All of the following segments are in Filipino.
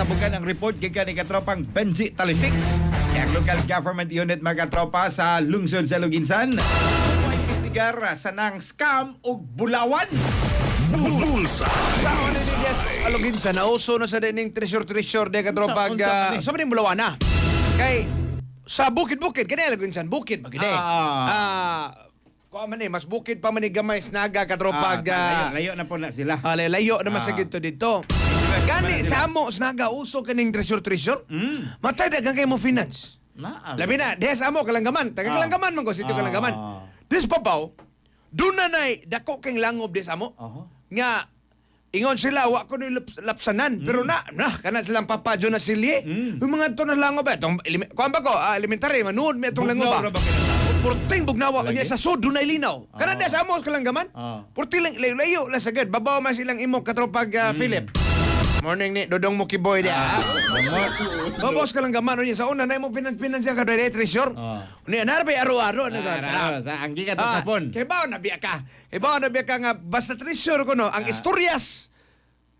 Tabukan ang report gikan ni katropang Benji Talisik. Kaya ang local government unit mga katropa sa lungsod sa Luginsan. Huwag istigar sa nang scam o bulawan. Taon ni Diaz alugin sa nauso na sa dining treasure de katropag Unsa man ni? sa maning bulawana. Kay sa bukid-bukid kani alugin sa bukid magide. Kuha man mas bukid pa man ni gamay snaga katropag layo na po na sila. layo naman sa gito dito. Gani sa mo snaga uso kaning treasure. Matay dagang kay mo finance. Labi na, des amo kalanggaman. Taga kalanggaman man ko sitio kalanggaman. Des papaw, doon na nay dako kang langob des amo. Nga ingon sila wa ko ni lapsanan pero na kana silang papadyo na silye. Yung mga to na langob etong kuan ba ko elementary manood mi etong langob ba. Purting bugnawa kanya sa sud dunay linaw. Kana des amo kalanggaman. Purting layo la sagad babaw man silang imo katropag Philip. Morning ni Dodong Mukiboy dia. Babos ka lang gaman niya sa una na mo pinans-pinans ka dai treasure. Ni narbe aro-aro na Sa anggi ka sa sapon. Kay bao na biya ka. Kay bao na biya ka nga basta treasure ko no ang istoryas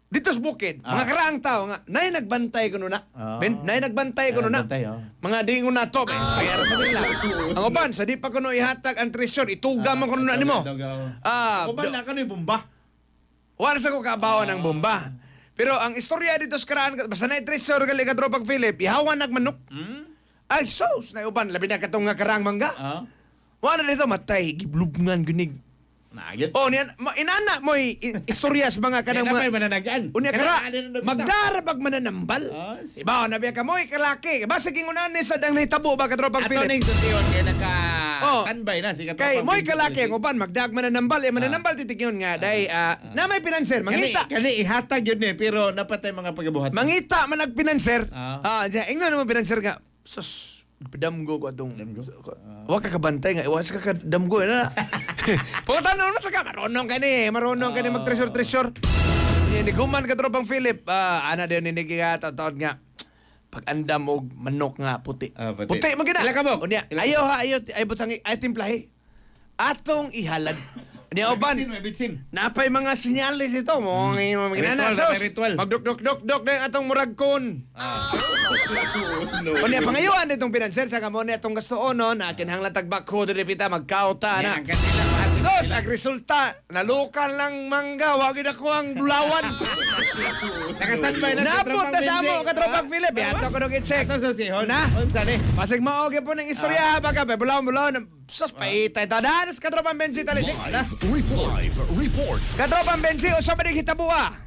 dito sa bukid, mga karaang tao nga nay nagbantay kuno na. Nay nagbantay kuno na. Mga dingon na to, bayar sa nila. Ang uban sa di pa kuno ihatag ang treasure, ituga man kuno na nimo. Uban na kano'y bomba. Wala sa ko kabawan ng bomba. Pero ang istorya dito sa karaan, basta na treasure gali ka tropag Philip, ihawan nagmanok. Ay, sos, na uban, labi na katong nga karang mangga. Wala dito, matay, giblubngan, ginig. Nagit. Oh, niyan, inana mo istoryas mga kanang Yan na pa'y mga... mananagaan. Unya kara, magdarabag mananambal. Iba, nabiya ka mo, kalaki. Basta kingunan ni sa dang nahitabo ba ka tropag Ato Philip. ning susiyon kaya naka-standby na si katropang Kay mo'y Benji kalaki Talisik. ang uban, magdag mananambal. Mananambal titigyon nga, dahil na may pinanser, mangita. Kani ihatag yun pero napatay mga pagabuhat. Mangita man nagpinanser. Ah. Ingnan naman pinanser nga. Sus, damgo ko atong. Wa ka kabantay nga. Iwas ka damgo na. Puta na sa ka. Marunong ka ni mag-treasure. Niguman ka tropang Philip. Ana din taon nga. Pag andam og manok nga puti. Puti. Puti magina. Ila ka mo? Unya, ayaw butang ay timplahi. Atong ihalad. Unya uban. May bitsin. Napay mga sinyalis ito mo. Ritual, may ritual. Magduk-duk-duk na yung atong muragkon. Unya pangayuan itong pinanser sa kamo itong gastuonon akin hang latag bakho diri pita magkauta na. Yan ang kanila. Sos, ang resulta, nalukan lang mangga, wag ako ang bulawan. Naka-standby na si Napot na sa Benji. amo, katropang Philip. Yato ko nung i-check. Ito susihon. Na? Unsa ni? Pasig maogi po ng istorya, baga, bulawan. Sos, paitay. Tadanas, katropang Benji Talisik. Report. Katropang Benji, usa ba rin hitabuha?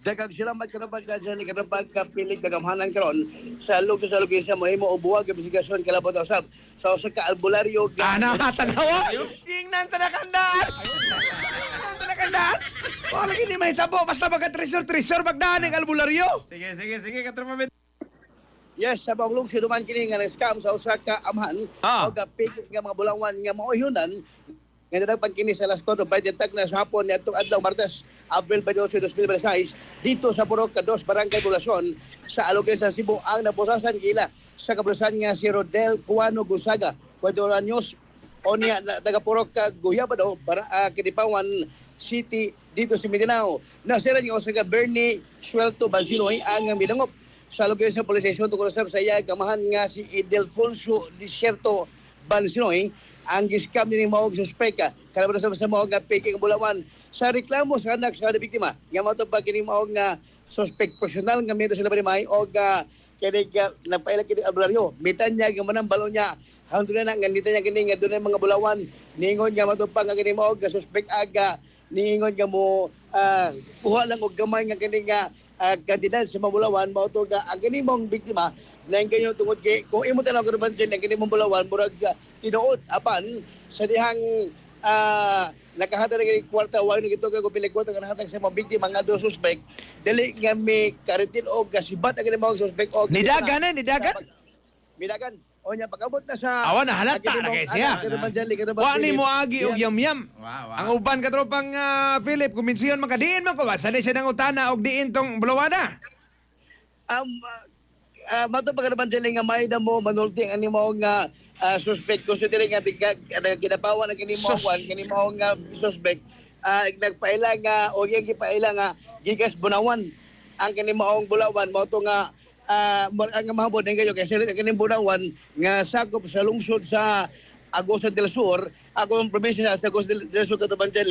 Daghang salamat karabag dyan ni karabag kapilig dagamhanan karon sa lugar sa lugar sa mohimo ubuwag investigasyon kalabot usab sa usa ka albularyo Ana, tanawa. Ingnan tanakandaan. Ingnan tanakandaan. Wala gini mahitabo. Basta magka-treasure, magdaan ng albularyo. Sige, katropang Benji. Yes, sa banglong sinuman kini nga scam sa usa ka amhan o gapig nga mga bulawan nga maoyunan nga dadag pagkini sa Las 4 by tag na sa hapon ni atong adlaw Martes Abril 22, 2026 dito sa Purok Kados Barangay Poblacion sa Alugues sa Cebu ang napusasan gila sa kabulusan nga si Rodel Cuano Gusaga 41 anyos o niya taga Purok Guyabado Kinipawan City dito sa Mindanao. Nasiran nga usa ka Bernie Suelto Basinoy ang minangop sa Alugues sa Police Station tungkol sa iya kamahan nga si Edelfonso Desierto Bansinoy ang giskam ni maog suspeka kalaban sa maog nga peking bulawan sa reklamo sa anak sa biktima nga mato pa kini maog nga suspect personal nga medo sila may og kini nagpailag kini albularyo mitan niya nga manambalo niya hangtod na nganita niya kini nga dunay mga bulawan niingon nga mato pa nga kini maog nga suspect aga niingon nga mo kuha lang og gamay nga kini nga kandidat sa mga bulawan mao to nga ang kini mong biktima nang ganyo tungod kay kung imo tanaw karban din ang kini mong bulawan murag tinuod apan sa dihang nakahada na kini kwarta wa ni gito kay pilig kwarta nga nahatag sa mga biktima nga do suspect dili nga may karitil og gasibat ang kini mga suspect og Nidagan. midagan o nya pagabot na sa Awan na halata na kay siya. Wa ni mo agi og yam-yam. Ang uban katropang Philip kuminsiyon makadiin man ko ba sanay siya nang utana og diin tong bulawana. Mato pagkaraman sila nga may na mo manulting ani mo nga suspect ko dili nga kinapawan ang kini mo nga suspect nagpaila nga o yang gipaila nga gigas bunawan ang kini maong Bulawan mo to nga ang mahapon ng kayo kasi kini Bulawan nga sakop sa lungsod sa Agosto del Sur, ako ang probinsya sa Agosto del Sur Cotabato,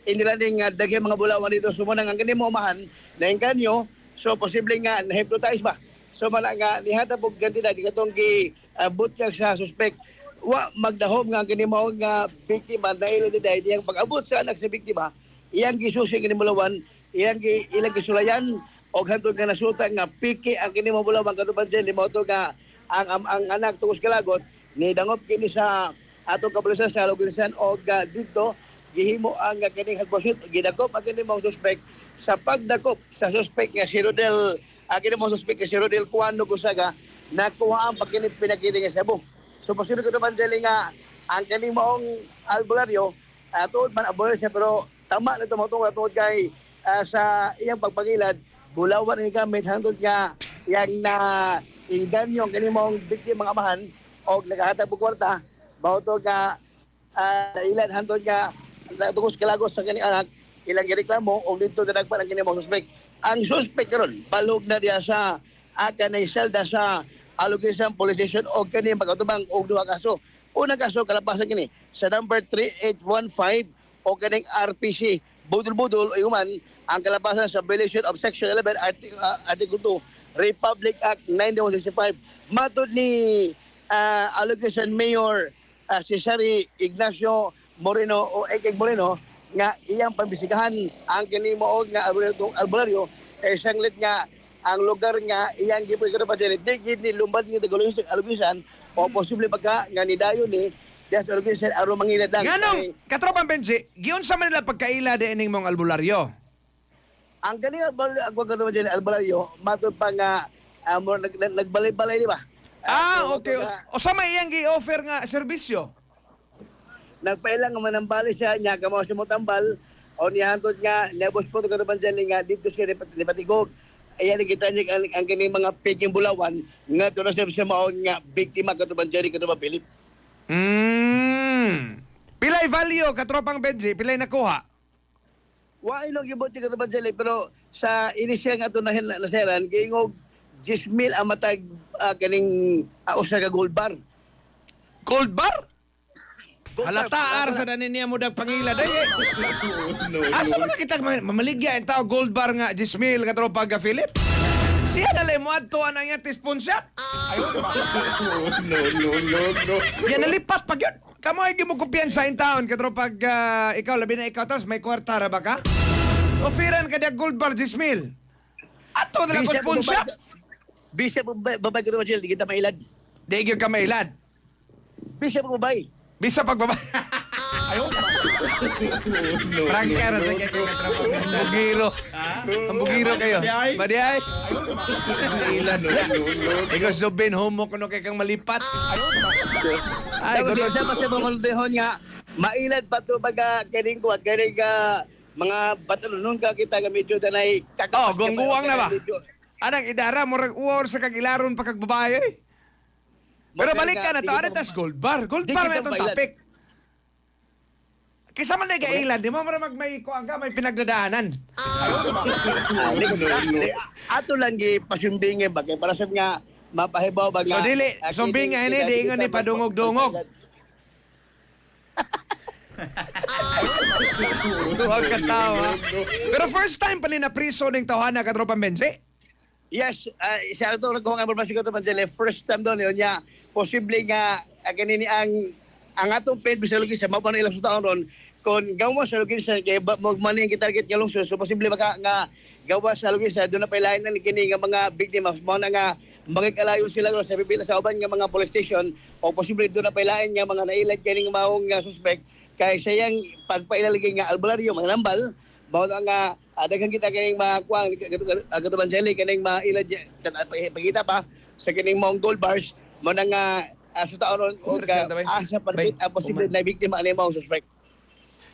inila nga daghan mga Bulawan dito sumunang ang kini mo mahan na kanyo, so posible nga na-hypnotize ba. So man nga nihatag og ganti na di katong gi butyag sa suspect wa magdahom nga kini mao nga biktima na ilo diday diyang pag-abot sa anak sa biktima iyang gisusi kini Bulawan ilang gisulayan og hantod nga nasuta nga piki ang kini mo Bulawan Cotabato mo to nga ang anak tungos kalagot ni dangop kini sa atong kapulisan sa Luginsan og dito gihimo ang kining hagbosit gidakop ang kini mo suspect sa pagdakop sa suspect nga si Rodel kini mo suspect nga si Rodel Cuando Gusaga nakuha ang pagkini pinakita nga Cebu. So posible ko naman nga ang kini moong albularyo tuod man abular siya pero tama na tumutong tungod kay sa iyang pagpangilad Bulawan ang gamit hangtod nga yang na inganyo kini mong biktima mga amahan og nagahatag og kwarta mao to nga ilan hangtod nga tungos kalagos sa kini anak ilang gireklamo og dito dadagpan ang kini mong suspect. Ang suspect karon balog na diya sa kanay selda sa Alugisan Police Station og kani magkatubang og duha kaso. Unang kaso kalapasan kini sa number 3815 o kaning RPC budol-budol o human ang kalapasan sa violation of Section 11 Article 2 Republic Act 1965. Matod ni Alugisan Mayor Cesare Ignacio Moreno o Ekeg Moreno nga iyang pambisikahan ang kini moog nga albularyo kay sanglit nga ang lugar nga iyang gipoy kada pa dili digid ni lumbad ni Tagalusan Alugisan o posible pagka nga ni dayon ni Des Alugisan aron mangilad lang. Nganong katropang Benji, giun sa Manila pagkaila de ining mong albularyo. Ang kani albularyo matud pa nga nagbalay-balay di ba? Okay. O sa may iyang gi-offer nga serbisyo. Nagpailang nga manambali siya niya kamo si motambal o nihantod nga nebos po kada banjan nga dito siya di patigog ayan kita niya ang kini mga peking Bulawan nga to na siya mao nga biktima kada banjan kada Philip. Pilay value katropang Benji, pilay nakuha. Wa ilong gibot si kada banjan pero sa inisyal nga to na naseran giingog 10,000 ang matag kaning usa ka gold bar. Gold bar? Halata ar sa danin niya mo dag pangila day. Asa man kita mamaligya ang tao gold bar nga 10,000 katropang ka Philip? Siya nalay mo adto ang iyang teaspoon shop. No. Yan nalipat pag yun. Kamu ay mo kumpiyansa in taon katropag ikaw labi na ikaw tapos may kwarta ra ba ka? Ofiran ka diya gold bar 10,000. Ato na lang ko teaspoon shop. Bisya babay kada banjan di kita mailad. Di gyud ka mailad. Bisya babay. Bisa pagbaba. Prangka ra sa kay katropang Benji. Bugiro. Ang bugiro kayo. Badiay. Ilan. Ikaw subin homo kuno kay kang malipat. Ay, Tapos kuno siya pa sa mga nga mailad pa to baga kaning kuat kaning mga batalunon ka kita nga medyo danay Oh, gongguwang na ba? Anang idara mo rag uwar sa kagilaron pa kag babae. Pero balik ka na to, ano tas gold bar? Gold bar may itong topic. Kisa man na ikailan, di mo may kuang ka, may pinagdadaanan. Ato lang pasumbingin bagay para sa nga mapahibaw ba nga. So dili, sumbing nga ini, di ingon ni padungog-dungog. Huwag ka tao, ha? Pero first time pa ni na priso ng tawhana ka tropang Benji? Yes, siya ito nagkuha nga informasyon ko ito Manjele. First time doon yun niya, posible nga ganini ang atong paid sa lugis sa mapano ilang taon ron kung gawa sa lugis sa kay magmaning gitarget nga lungsod so posible baka nga gawa sa lugis doon na pailain na kini nga mga biktima mo na nga magkalayo sila sa pipila sa uban nga mga police station o posible doon na pailain nga mga nailag kining maong nga suspect kay sayang pagpailalagay nga albularyo mga lambal mao nga daghan kita kining mga kuang gato Manjele kining mailad pagita pa sa kining maong gold bars mo na nga sa taon ron o asa parpit ang posible na biktima ani mao suspect.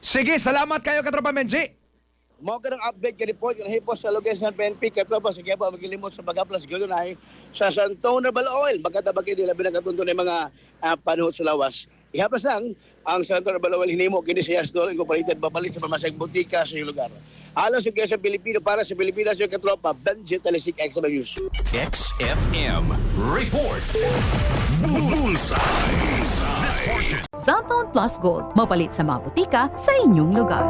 Sige, salamat kayo katropa Benji. Mao ka ng update ka report yung hipos sa Lugensan PNP katropa sige pa magilimot sa pagaplas gyud na sa Santo Herbal Oil magkatabaki di labi na katunto ng mga panuhot sa lawas. Ihaplas lang ang Santo Herbal Oil hinimo kini sa Yasdol Incorporated babalik sa pamasag butika sa iyong lugar. Alas yung sa Pilipino para sa Pilipinas yung katropa, Benji Talisik, XM News. XFM Report. Bullseye. This portion. Cellphone Plus Gold. Mapalit sa mga butika sa inyong lugar.